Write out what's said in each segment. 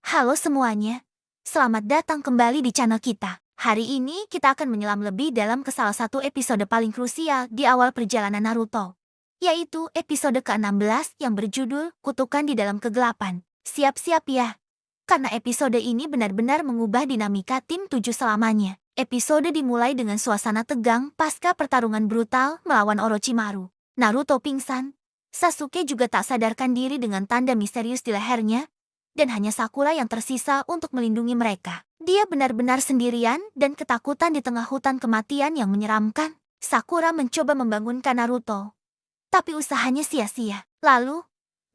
Halo semuanya, selamat datang kembali di channel kita. Hari ini kita akan menyelam lebih dalam ke salah satu episode paling krusial di awal perjalanan Naruto, yaitu episode ke-16 yang berjudul Kutukan di Dalam Kegelapan. Siap-siap ya, karena episode ini benar-benar mengubah dinamika tim 7 selamanya. Episode dimulai dengan suasana tegang pasca pertarungan brutal melawan Orochimaru. Naruto pingsan, Sasuke juga tak sadarkan diri dengan tanda misterius di lehernya, dan hanya Sakura yang tersisa untuk melindungi mereka. Dia benar-benar sendirian dan ketakutan di tengah hutan kematian yang menyeramkan. Sakura mencoba membangunkan Naruto, tapi usahanya sia-sia. Lalu,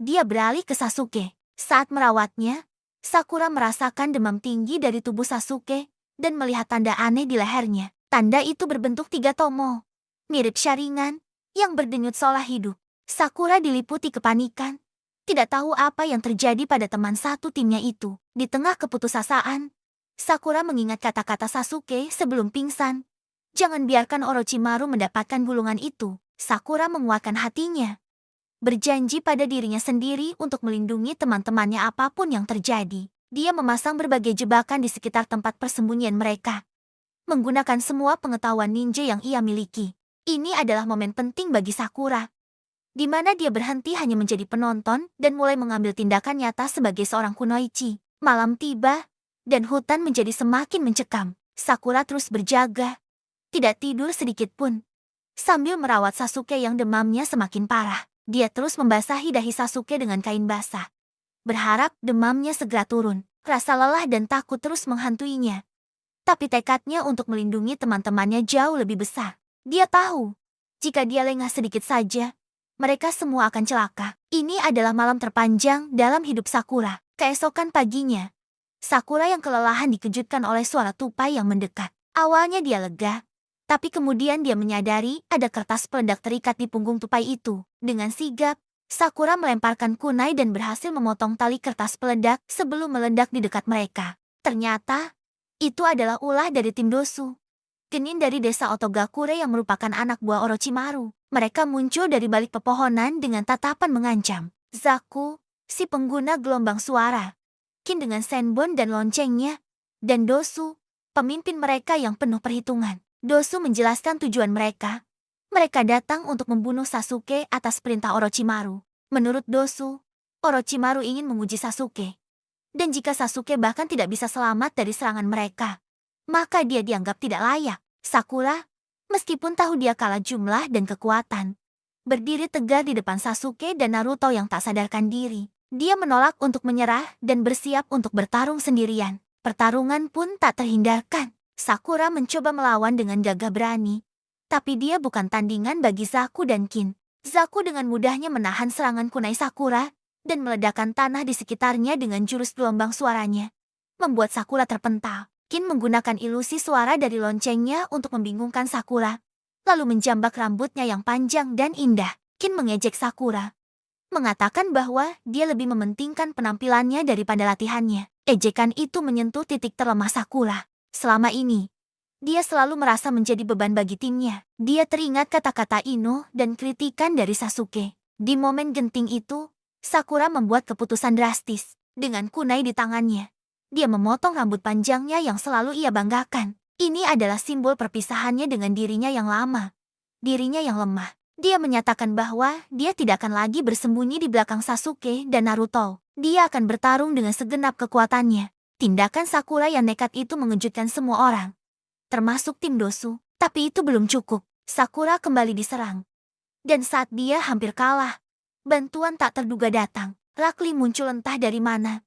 dia beralih ke Sasuke. Saat merawatnya, Sakura merasakan demam tinggi dari tubuh Sasuke dan melihat tanda aneh di lehernya. Tanda itu berbentuk 3 tomo, mirip Sharingan, yang berdenyut seolah hidup. Sakura diliputi kepanikan, tidak tahu apa yang terjadi pada teman satu timnya itu. Di tengah keputusasaan, Sakura mengingat kata-kata Sasuke sebelum pingsan. Jangan biarkan Orochimaru mendapatkan gulungan itu. Sakura menguatkan hatinya, berjanji pada dirinya sendiri untuk melindungi teman-temannya apapun yang terjadi. Dia memasang berbagai jebakan di sekitar tempat persembunyian mereka, menggunakan semua pengetahuan ninja yang ia miliki. Ini adalah momen penting bagi Sakura, di mana dia berhenti hanya menjadi penonton dan mulai mengambil tindakan nyata sebagai seorang kunoichi. Malam tiba, dan hutan menjadi semakin mencekam. Sakura terus berjaga, tidak tidur sedikit pun, sambil merawat Sasuke yang demamnya semakin parah. Dia terus membasahi dahi Sasuke dengan kain basah, berharap demamnya segera turun. Rasa lelah dan takut terus menghantuinya, tapi tekadnya untuk melindungi teman-temannya jauh lebih besar. Dia tahu, jika dia lengah sedikit saja, mereka semua akan celaka. Ini adalah malam terpanjang dalam hidup Sakura. Keesokan paginya, Sakura yang kelelahan dikejutkan oleh suara tupai yang mendekat. Awalnya dia lega, tapi kemudian dia menyadari ada kertas peledak terikat di punggung tupai itu. Dengan sigap, Sakura melemparkan kunai dan berhasil memotong tali kertas peledak sebelum meledak di dekat mereka. Ternyata, itu adalah ulah dari tim Dosu, genin dari desa Otogakure yang merupakan anak buah Orochimaru. Mereka muncul dari balik pepohonan dengan tatapan mengancam. Zaku, si pengguna gelombang suara, Kin dengan senbon dan loncengnya, dan Dosu, pemimpin mereka yang penuh perhitungan. Dosu menjelaskan tujuan mereka. Mereka datang untuk membunuh Sasuke atas perintah Orochimaru. Menurut Dosu, Orochimaru ingin menguji Sasuke, dan jika Sasuke bahkan tidak bisa selamat dari serangan mereka, maka dia dianggap tidak layak. Sakura, meskipun tahu dia kalah jumlah dan kekuatan, berdiri tegar di depan Sasuke dan Naruto yang tak sadarkan diri. Dia menolak untuk menyerah dan bersiap untuk bertarung sendirian. Pertarungan pun tak terhindarkan. Sakura mencoba melawan dengan gagah berani, tapi dia bukan tandingan bagi Zaku dan Kin. Zaku dengan mudahnya menahan serangan kunai Sakura dan meledakkan tanah di sekitarnya dengan jurus gelombang suaranya, membuat Sakura terpental. Kin menggunakan ilusi suara dari loncengnya untuk membingungkan Sakura, lalu menjambak rambutnya yang panjang dan indah. Kin mengejek Sakura, mengatakan bahwa dia lebih mementingkan penampilannya daripada latihannya. Ejekan itu menyentuh titik terlemah Sakura. Selama ini, dia selalu merasa menjadi beban bagi timnya. Dia teringat kata-kata Ino dan kritikan dari Sasuke. Di momen genting itu, Sakura membuat keputusan drastis. Dengan kunai di tangannya, dia memotong rambut panjangnya yang selalu ia banggakan. Ini adalah simbol perpisahannya dengan dirinya yang lama, dirinya yang lemah. Dia menyatakan bahwa dia tidak akan lagi bersembunyi di belakang Sasuke dan Naruto. Dia akan bertarung dengan segenap kekuatannya. Tindakan Sakura yang nekat itu mengejutkan semua orang, termasuk tim Dosu. Tapi itu belum cukup. Sakura kembali diserang, dan saat dia hampir kalah, bantuan tak terduga datang. Rakli muncul entah dari mana,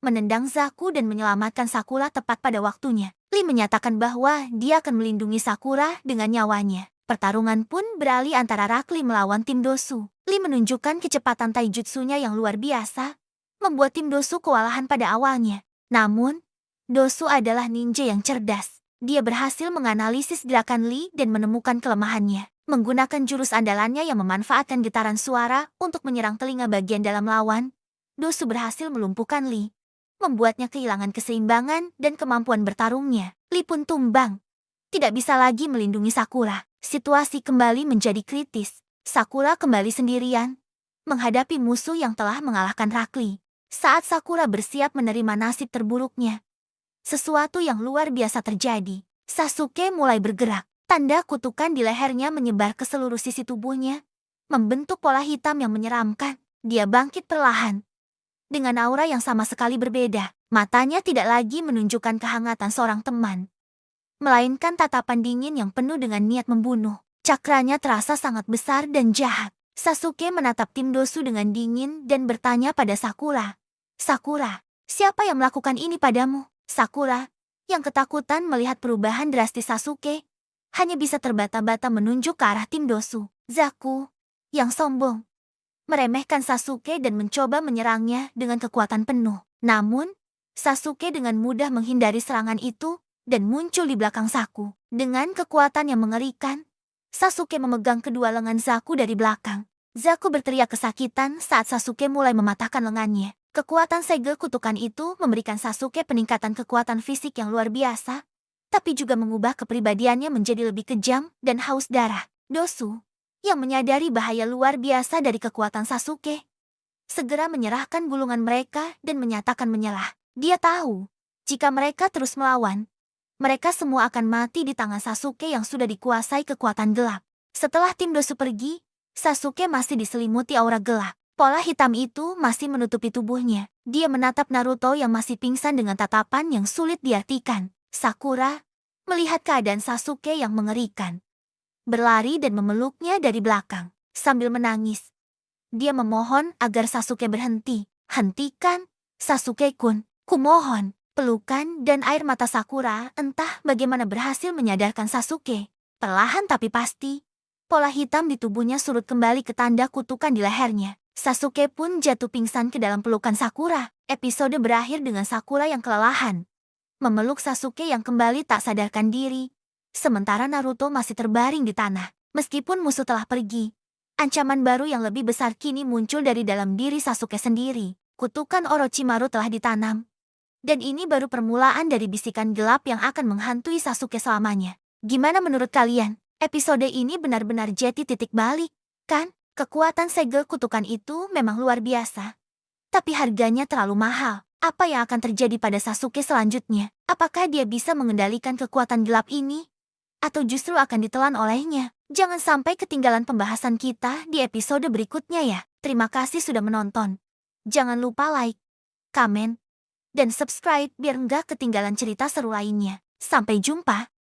menendang Zaku dan menyelamatkan Sakura tepat pada waktunya. Lee menyatakan bahwa dia akan melindungi Sakura dengan nyawanya. Pertarungan pun beralih antara Rakli melawan tim Dosu. Lee menunjukkan kecepatan taijutsunya yang luar biasa, membuat tim Dosu kewalahan pada awalnya. Namun, Dosu adalah ninja yang cerdas. Dia berhasil menganalisis gerakan Lee dan menemukan kelemahannya. Menggunakan jurus andalannya yang memanfaatkan getaran suara untuk menyerang telinga bagian dalam lawan, Dosu berhasil melumpuhkan Lee, membuatnya kehilangan keseimbangan dan kemampuan bertarungnya. Lee pun tumbang, tidak bisa lagi melindungi Sakura. Situasi kembali menjadi kritis. Sakura kembali sendirian, menghadapi musuh yang telah mengalahkan Rakli. Saat Sakura bersiap menerima nasib terburuknya, sesuatu yang luar biasa terjadi. Sasuke mulai bergerak. Tanda kutukan di lehernya menyebar ke seluruh sisi tubuhnya, membentuk pola hitam yang menyeramkan. Dia bangkit perlahan. Dengan aura yang sama sekali berbeda, matanya tidak lagi menunjukkan kehangatan seorang teman, melainkan tatapan dingin yang penuh dengan niat membunuh. Cakranya terasa sangat besar dan jahat. Sasuke menatap tim Dosu dengan dingin dan bertanya pada Sakura. Sakura, siapa yang melakukan ini padamu? Sakura, yang ketakutan melihat perubahan drastis Sasuke, hanya bisa terbata-bata menunjuk ke arah tim Dosu. Zaku, yang sombong, meremehkan Sasuke dan mencoba menyerangnya dengan kekuatan penuh. Namun, Sasuke dengan mudah menghindari serangan itu dan muncul di belakang Zaku. Dengan kekuatan yang mengerikan, Sasuke memegang kedua lengan Zaku dari belakang. Zaku berteriak kesakitan saat Sasuke mulai mematahkan lengannya. Kekuatan segel kutukan itu memberikan Sasuke peningkatan kekuatan fisik yang luar biasa, tapi juga mengubah kepribadiannya menjadi lebih kejam dan haus darah. Dosu, yang menyadari bahaya luar biasa dari kekuatan Sasuke, segera menyerahkan gulungan mereka dan menyatakan menyerah. Dia tahu, jika mereka terus melawan, mereka semua akan mati di tangan Sasuke yang sudah dikuasai kekuatan gelap. Setelah tim Dosu pergi, Sasuke masih diselimuti aura gelap. Pola hitam itu masih menutupi tubuhnya. Dia menatap Naruto yang masih pingsan dengan tatapan yang sulit diartikan. Sakura, melihat keadaan Sasuke yang mengerikan, berlari dan memeluknya dari belakang. Sambil menangis, dia memohon agar Sasuke berhenti. Hentikan, Sasuke-kun, kumohon. Pelukan dan air mata Sakura entah bagaimana berhasil menyadarkan Sasuke. Perlahan tapi pasti, pola hitam di tubuhnya surut kembali ke tanda kutukan di lehernya. Sasuke pun jatuh pingsan ke dalam pelukan Sakura. Episode berakhir dengan Sakura yang kelelahan memeluk Sasuke yang kembali tak sadarkan diri, sementara Naruto masih terbaring di tanah. Meskipun musuh telah pergi, ancaman baru yang lebih besar kini muncul dari dalam diri Sasuke sendiri. Kutukan Orochimaru telah ditanam, dan ini baru permulaan dari bisikan gelap yang akan menghantui Sasuke selamanya. Gimana menurut kalian? Episode ini benar-benar jadi titik balik, kan? Kekuatan segel kutukan itu memang luar biasa, tapi harganya terlalu mahal. Apa yang akan terjadi pada Sasuke selanjutnya? Apakah dia bisa mengendalikan kekuatan gelap ini? Atau justru akan ditelan olehnya? Jangan sampai ketinggalan pembahasan kita di episode berikutnya ya. Terima kasih sudah menonton. Jangan lupa like, komen, dan subscribe biar nggak ketinggalan cerita seru lainnya. Sampai jumpa!